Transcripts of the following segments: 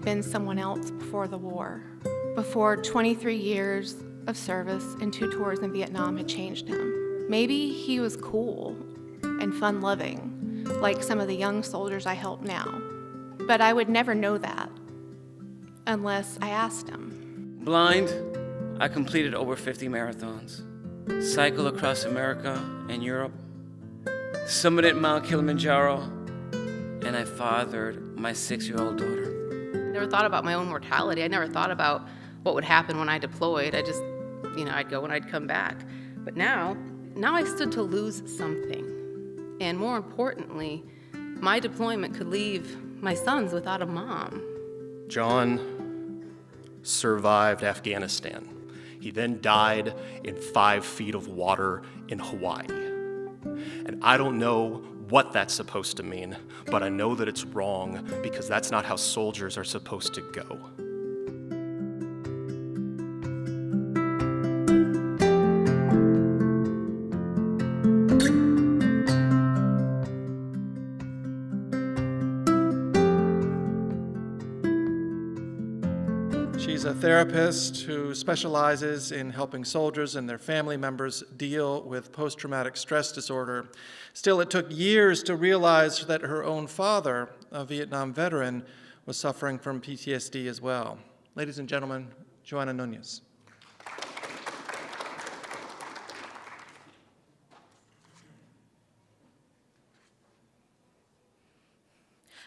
had been someone else before the war, before 23 years of service and 2 tours in Vietnam had changed him. Maybe he was cool and fun-loving, like some of the young soldiers I help now. But I would never know that unless I asked him. Blind, I completed over 50 marathons, cycled across America and Europe, summited Mount Kilimanjaro, and I fathered my 6-year-old daughter. I never thought about my own mortality. I never thought about what would happen when I deployed. I just, I'd go and I'd come back. But now I stood to lose something. And more importantly, my deployment could leave my sons without a mom. John survived Afghanistan. He then died in 5 feet of water in Hawaii. And I don't know what that's supposed to mean, but I know that it's wrong because that's not how soldiers are supposed to go. She's a therapist who specializes in helping soldiers and their family members deal with post-traumatic stress disorder. Still, it took years to realize that her own father, a Vietnam veteran, was suffering from PTSD as well. Ladies and gentlemen, Joanna Nuñez.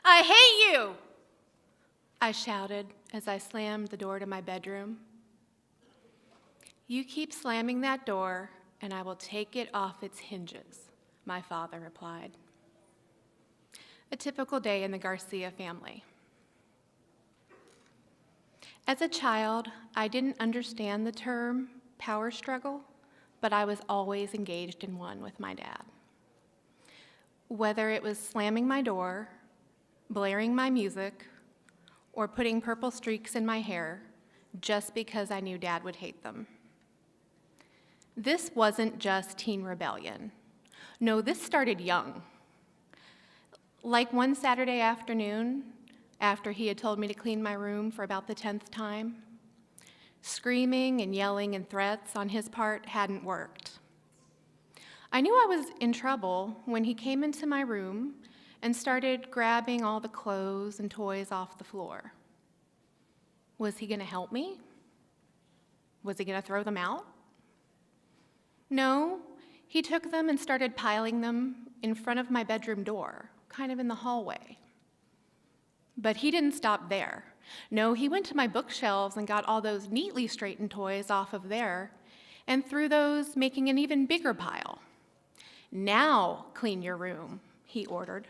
I hate you, I shouted as I slammed the door to my bedroom. You keep slamming that door and I will take it off its hinges, my father replied. A typical day in the Garcia family. As a child, I didn't understand the term power struggle, but I was always engaged in one with my dad. Whether it was slamming my door, blaring my music, or putting purple streaks in my hair just because I knew Dad would hate them. This wasn't just teen rebellion. No, this started young. Like one Saturday afternoon, after he had told me to clean my room for about the 10th time, screaming and yelling and threats on his part hadn't worked. I knew I was in trouble when he came into my room and started grabbing all the clothes and toys off the floor. Was he gonna help me? Was he gonna throw them out? No, he took them and started piling them in front of my bedroom door, kind of in the hallway. But he didn't stop there. No, he went to my bookshelves and got all those neatly straightened toys off of there and threw those, making an even bigger pile. Now clean your room, he ordered.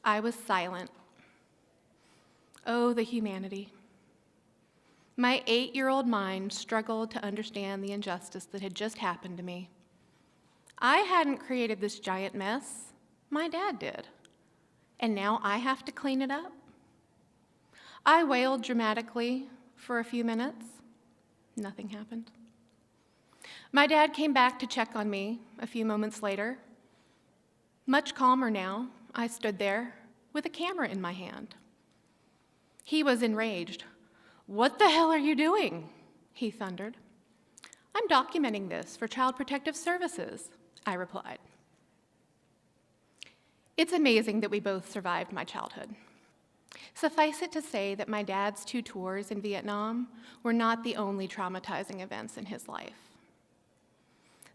I was silent. Oh, the humanity. My 8-year-old mind struggled to understand the injustice that had just happened to me. I hadn't created this giant mess. My dad did. And now I have to clean it up? I wailed dramatically for a few minutes. Nothing happened. My dad came back to check on me a few moments later. Much calmer now, I stood there with a camera in my hand. He was enraged. "What the hell are you doing?" he thundered. "I'm documenting this for Child Protective Services," I replied. It's amazing that we both survived my childhood. Suffice it to say that my dad's 2 tours in Vietnam were not the only traumatizing events in his life.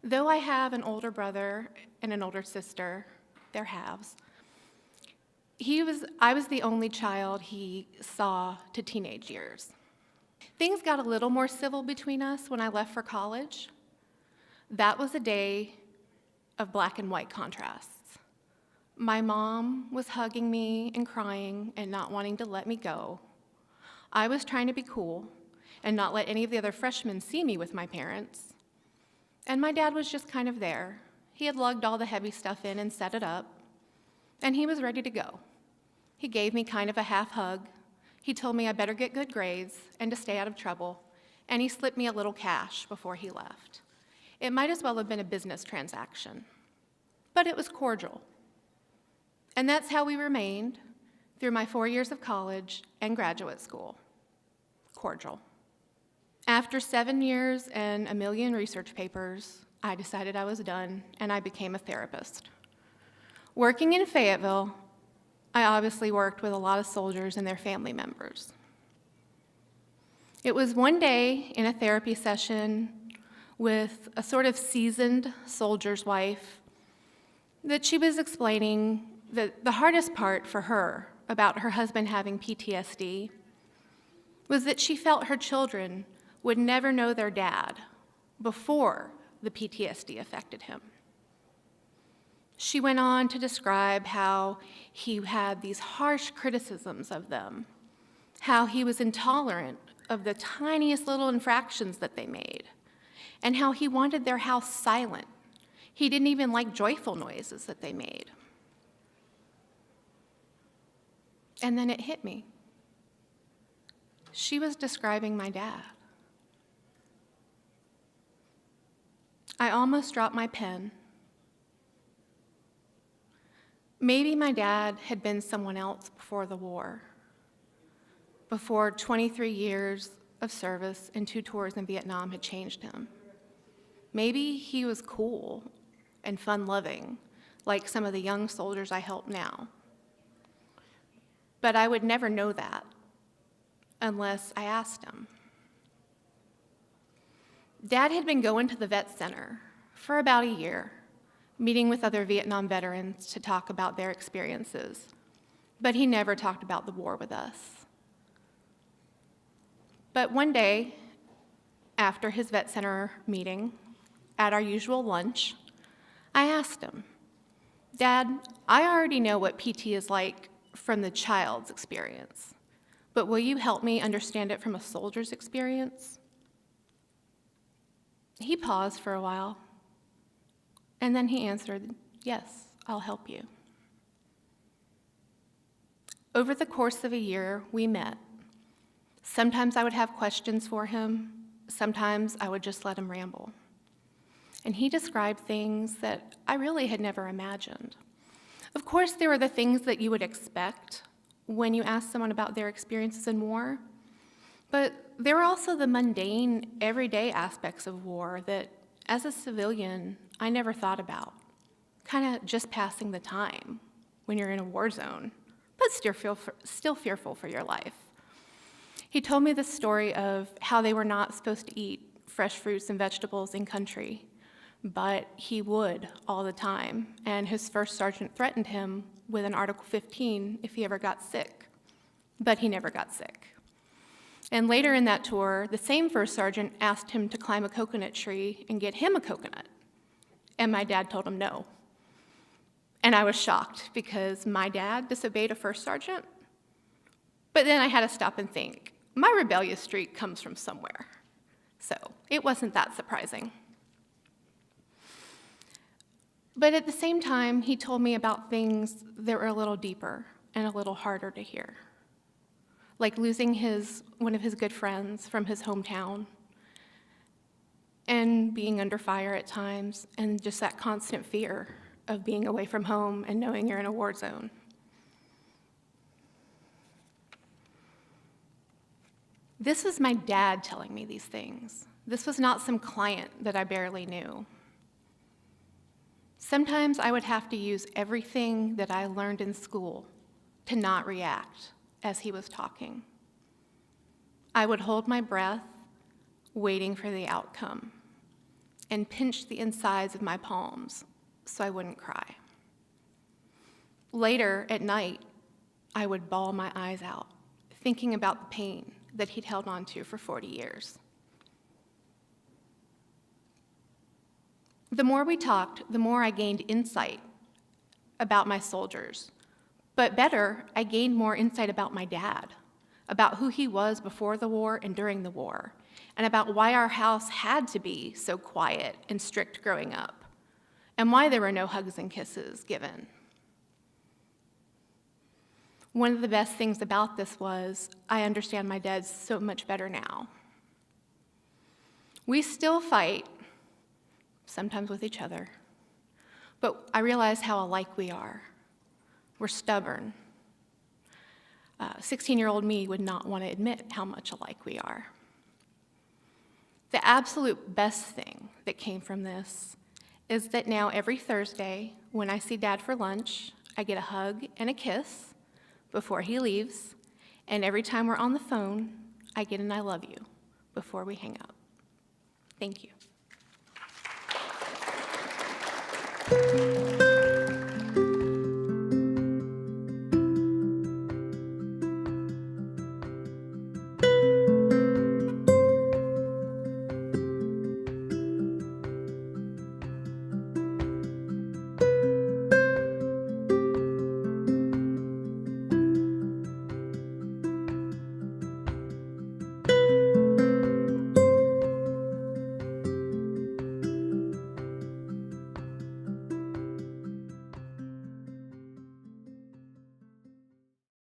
Though I have an older brother and an older sister, they're halves, I was the only child he saw to teenage years. Things got a little more civil between us when I left for college. That was a day of black and white contrasts. My mom was hugging me and crying and not wanting to let me go. I was trying to be cool and not let any of the other freshmen see me with my parents. And my dad was just kind of there. He had lugged all the heavy stuff in and set it up, and he was ready to go. He gave me kind of a half hug. He told me I better get good grades and to stay out of trouble, and he slipped me a little cash before he left. It might as well have been a business transaction, but it was cordial. And that's how we remained, through my 4 years of college and graduate school. Cordial. After 7 years and a million research papers, I decided I was done, and I became a therapist. Working in Fayetteville, I obviously worked with a lot of soldiers and their family members. It was one day in a therapy session with a sort of seasoned soldier's wife that she was explaining that the hardest part for her about her husband having PTSD was that she felt her children would never know their dad before the PTSD affected him. She went on to describe how he had these harsh criticisms of them, how he was intolerant of the tiniest little infractions that they made, and how he wanted their house silent. He didn't even like joyful noises that they made. And then it hit me. She was describing my dad. I almost dropped my pen. Maybe my dad had been someone else before the war, before 23 years of service and 2 tours in Vietnam had changed him. Maybe he was cool and fun-loving, like some of the young soldiers I help now. But I would never know that unless I asked him. Dad had been going to the vet center for about a year, meeting with other Vietnam veterans to talk about their experiences, but he never talked about the war with us. But one day, after his vet center meeting, at our usual lunch, I asked him, "Dad, I already know what PT is like from the child's experience, but will you help me understand it from a soldier's experience?" He paused for a while, and then he answered, "Yes, I'll help you." Over the course of a year, we met. Sometimes I would have questions for him. Sometimes I would just let him ramble. And he described things that I really had never imagined. Of course, there were the things that you would expect when you ask someone about their experiences in war, but there were also the mundane, everyday aspects of war that, as a civilian, I never thought about, kind of just passing the time when you're in a war zone, but still fearful for your life. He told me the story of how they were not supposed to eat fresh fruits and vegetables in country, but he would all the time, and his first sergeant threatened him with an Article 15 if he ever got sick, but he never got sick. And later in that tour, the same first sergeant asked him to climb a coconut tree and get him a coconut, and my dad told him no. And I was shocked because my dad disobeyed a first sergeant, but then I had to stop and think, my rebellious streak comes from somewhere, so it wasn't that surprising. But at the same time, he told me about things that were a little deeper and a little harder to hear, like losing one of his good friends from his hometown and being under fire at times, and just that constant fear of being away from home and knowing you're in a war zone. This was my dad telling me these things. This was not some client that I barely knew. Sometimes I would have to use everything that I learned in school to not react as he was talking. I would hold my breath, waiting for the outcome, and pinch the insides of my palms so I wouldn't cry. Later at night, I would bawl my eyes out, thinking about the pain that he'd held on to for 40 years. The more we talked, the more I gained insight about my soldiers. But better, I gained more insight about my dad, about who he was before the war and during the war, and about why our house had to be so quiet and strict growing up, and why there were no hugs and kisses given. One of the best things about this was I understand my dad so much better now. We still fight, sometimes with each other, but I realize how alike we are. We're stubborn. 16-year-old me would not want to admit how much alike we are. The absolute best thing that came from this is that now every Thursday when I see Dad for lunch, I get a hug and a kiss before he leaves, and every time we're on the phone, I get an I love you before we hang up. Thank you.